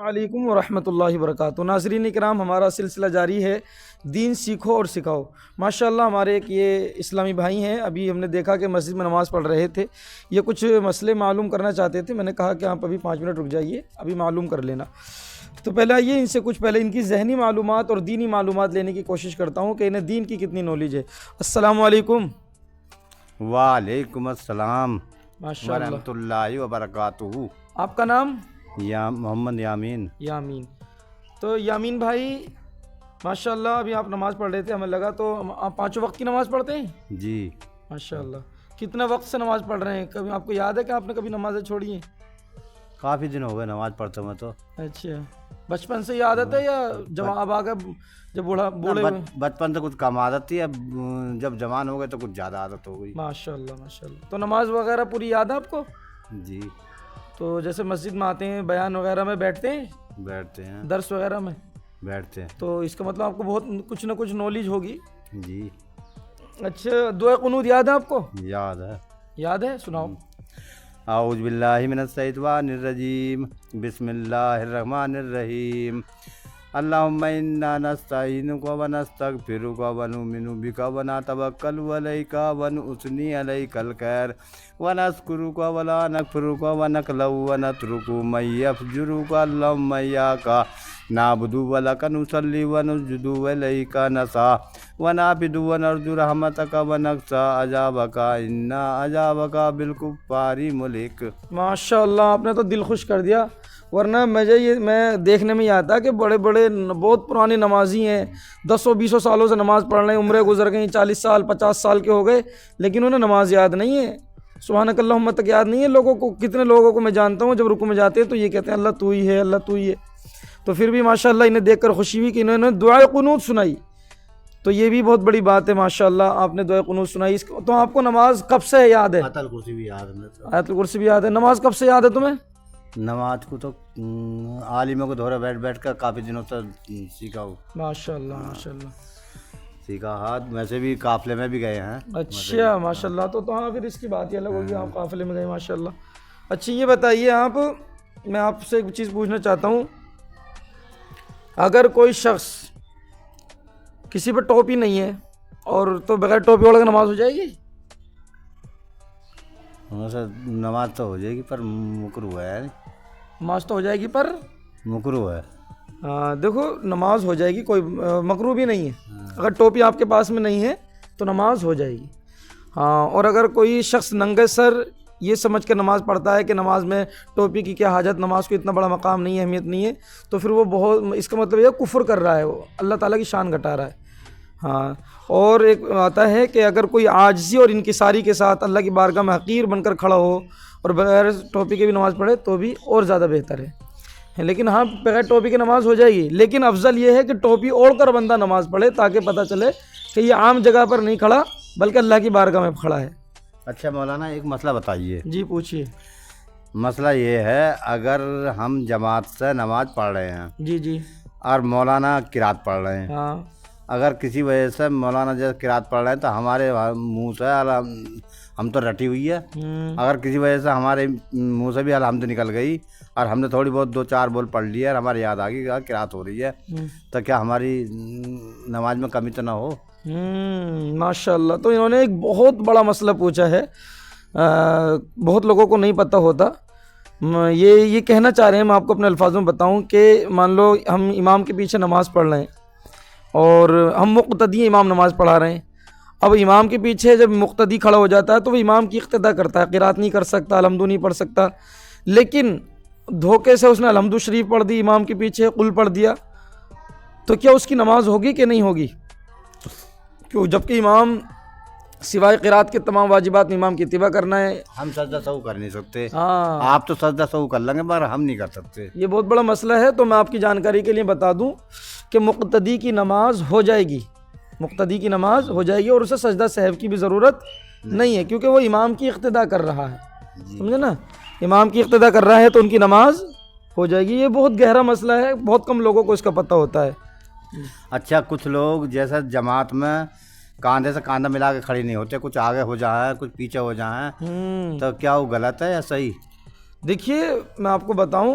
علیکم ورحمۃ اللہ وبرکاتہ۔ ناظرین کرام، ہمارا سلسلہ جاری ہے دین سیکھو اور سکھاؤ۔ ماشاءاللہ ہمارے ایک یہ اسلامی بھائی ہیں، ابھی ہم نے دیکھا کہ مسجد میں نماز پڑھ رہے تھے، یہ کچھ مسئلے معلوم کرنا چاہتے تھے۔ میں نے کہا کہ آپ ابھی 5 منٹ رک جائیے، ابھی معلوم کر لینا۔ تو پہلے آئیے ان سے کچھ پہلے ان کی ذہنی معلومات اور دینی معلومات لینے کی کوشش کرتا ہوں کہ انہیں دین کی کتنی نالج ہے۔ السلام علیکم۔ وعلیکم السلام ماشاءاللہ، ورحمۃ اللہ وبرکاتہ۔ آپ کا نام؟ یا محمد یامین۔ یامین۔ تو یامین بھائی، ماشاءاللہ ابھی آپ نماز پڑھ رہے تھے، ہمیں لگا تو آپ 5 وقت کی نماز پڑھتے ہیں؟ جی ماشاءاللہ۔ کتنے وقت سے نماز پڑھ رہے ہیں؟ کبھی آپ کو یاد ہے کہ آپ نے کبھی نمازیں چھوڑی ہیں؟ کافی دن ہو گئے نماز پڑھتے ہوئے تو۔ اچھا، بچپن سے ہی عادت ہے یا جب اب آگے جب بوڑھے ہوئے؟ بچپن سے کچھ کم عادت تھی، اب جب جوان ہو گئے تو کچھ زیادہ عادت ہو گئی۔ ماشاءاللہ ماشاءاللہ۔ تو نماز وغیرہ پوری یاد ہے آپ کو؟ جی تو جیسے مسجد میں آتے ہیں، بیان وغیرہ میں بیٹھتے ہیں، بیٹھتے ہیں، درس وغیرہ میں بیٹھتے ہیں۔ تو اس کا مطلب آپ کو بہت کچھ نہ کچھ نالج ہوگی۔ جی اچھا، دعائے قنوت یاد ہے آپ کو؟ یاد ہے۔ یاد ہے، سناؤ۔ اعوذ باللہ من الشیطان الرجیم، بسم اللہ الرحمن الرحیم۔ اللہم انا نستعینک ونستغفرک ونؤمن بک ونتوکل علیک ونثنی علیک الخیر ونشکرک ولا نکفرک ونخلع ونترک من یفجرک اللہم ایاک نعبد ولک نصلی ونسجد الیک نسعی ونعبد ونرجو رحمتک ونخشی عذابک ان عذابک بالکفار ملک۔ ماشاءاللہ، آپ نے تو دل خوش کر دیا، ورنہ میں دیکھنے میں یہ آتا کہ بڑے بڑے بہت پرانے نمازی ہیں، 10-20 سالوں سے نماز پڑھ رہے ہیں، عمریں گزر گئیں، 40 سال 50 سال کے ہو گئے، لیکن انہیں نماز یاد نہیں ہے، سبحانک اللہم تک یاد نہیں ہے لوگوں کو۔ کتنے لوگوں کو میں جانتا ہوں جب رکوع میں جاتے ہیں تو یہ کہتے ہیں اللہ تو ہی ہے، اللہ تو ہی ہے۔ تو پھر بھی ماشاءاللہ انہیں دیکھ کر خوشی ہوئی کہ انہوں نے دعائے قنوت سنائی، تو یہ بھی بہت بڑی بات ہے۔ ماشاءاللہ آپ نے دعائے قنوت سنائی۔ تو آپ کو نماز کب سے یاد ہے؟ آیت الکرسی بھی یاد ہے۔ آیت الکرسی بھی یاد ہے۔ نماز کب سے یاد ہے تمہیں؟ نماز کو تو عالموں کو دورہ بیٹھ کر کافی دنوں تک سیکھا ہوں۔ ماشاءاللہ ماشاءاللہ۔ سیکھا ہاتھ ویسے بھی قافلے میں بھی گئے ہیں۔ اچھا ماشاءاللہ، تو ہاں پھر اس کی بات ہی الگ ہوگی، آپ قافلے میں گئے ماشاءاللہ۔ اچھا یہ بتائیے آپ، میں آپ سے ایک چیز پوچھنا چاہتا ہوں، اگر کوئی شخص کسی پہ ٹوپی نہیں ہے اور تو بغیر ٹوپی والے کی نماز ہو جائے گی؟ نماز تو ہو جائے گی پر مکروہ ہے۔ نماز تو ہو جائے گی پر مکروہ ہے۔ دیکھو نماز ہو جائے گی، کوئی مکروہ بھی نہیں ہے۔ اگر ٹوپی آپ کے پاس میں نہیں ہے تو نماز ہو جائے گی۔ ہاں، اور اگر کوئی شخص ننگے سر یہ سمجھ کر نماز پڑھتا ہے کہ نماز میں ٹوپی کی کیا حاجت، نماز کو اتنا بڑا مقام نہیں ہے، اہمیت نہیں ہے، تو پھر وہ بہت، اس کا مطلب یہ کفر کر رہا ہے، وہ اللہ تعالیٰ کی شان گھٹا رہا ہے۔ ہاں، اور ایک آتا ہے کہ اگر کوئی عاجزی اور انکساری کے ساتھ اللہ کی بارگاہ میں حقیر بن کر کھڑا ہو اور بغیر ٹوپی کے بھی نماز پڑھے تو بھی اور زیادہ بہتر ہے۔ لیکن ہاں، بغیر ٹوپی کی نماز ہو جائے گی، لیکن افضل یہ ہے کہ ٹوپی اوڑھ کر بندہ نماز پڑھے تاکہ پتہ چلے کہ یہ عام جگہ پر نہیں کھڑا بلکہ اللہ کی بارگاہ میں کھڑا ہے۔ اچھا مولانا، ایک مسئلہ بتائیے۔ جی پوچھیے۔ مسئلہ یہ ہے، اگر ہم جماعت سے نماز پڑھ رہے ہیں جی جی۔ اور مولانا قرات پڑھ رہے ہیں، ہاں اگر کسی وجہ سے مولانا جیسے قرات پڑھ رہے ہیں تو ہمارے منہ سے ہم تو رٹی ہوئی ہے، اگر کسی وجہ سے ہمارے منہ سے بھی الحمد نکل گئی اور ہم نے تھوڑی بہت 2-4 بول پڑھ لیا اور ہمارے یاد آ گئی کہ قرات ہو رہی ہے، تو کیا ہماری نماز میں کمی تو نہ ہو؟ ماشاءاللہ، تو انہوں نے ایک بہت بڑا مسئلہ پوچھا ہے، بہت لوگوں کو نہیں پتہ ہوتا۔ یہ کہنا چاہ رہے ہیں، میں آپ کو اپنے الفاظوں میں بتاؤں کہ مان لو ہم امام کے پیچھے نماز پڑھ رہے ہیں اور ہم مقتدی امام نماز پڑھا رہے ہیں۔ اب امام کے پیچھے جب مقتدی کھڑا ہو جاتا ہے تو وہ امام کی اقتدا کرتا ہے، قرات نہیں کر سکتا، الحمد نہیں پڑھ سکتا، لیکن دھوکے سے اس نے الحمد شریف پڑھ دی، امام کے پیچھے قل پڑھ دیا، تو کیا اس کی نماز ہوگی کہ نہیں ہوگی؟ کیوں؟ جبکہ امام سوائے قرات کے تمام واجبات میں امام کی اتباع کرنا ہے۔ ہم سجدہ سہو کر نہیں سکتے، ہاں، آپ تو سجدہ سہو کر لیں گے مگر ہم نہیں کر سکتے۔ یہ بہت بڑا مسئلہ ہے، تو میں آپ کی جانکاری کے لیے بتا دوں کہ مقتدی کی نماز ہو جائے گی، مقتدی کی نماز ہو جائے گی، اور اسے سجدہ سہو کی بھی ضرورت نہیں ہے، کیونکہ وہ امام کی اقتدا کر رہا ہے، سمجھے نا؟ امام کی اقتدا کر رہا ہے تو ان کی نماز ہو جائے گی۔ یہ بہت گہرا مسئلہ ہے، بہت کم لوگوں کو اس کا پتہ ہوتا ہے۔ اچھا، کچھ لوگ جیسے جماعت میں کاندھے سے کاندھا ملا کے کھڑے نہیں ہوتے، کچھ آگے ہو جائیں کچھ پیچھے ہو جائیں، تو کیا وہ غلط ہے یا صحیح؟ دیکھیے میں آپ کو بتاؤں،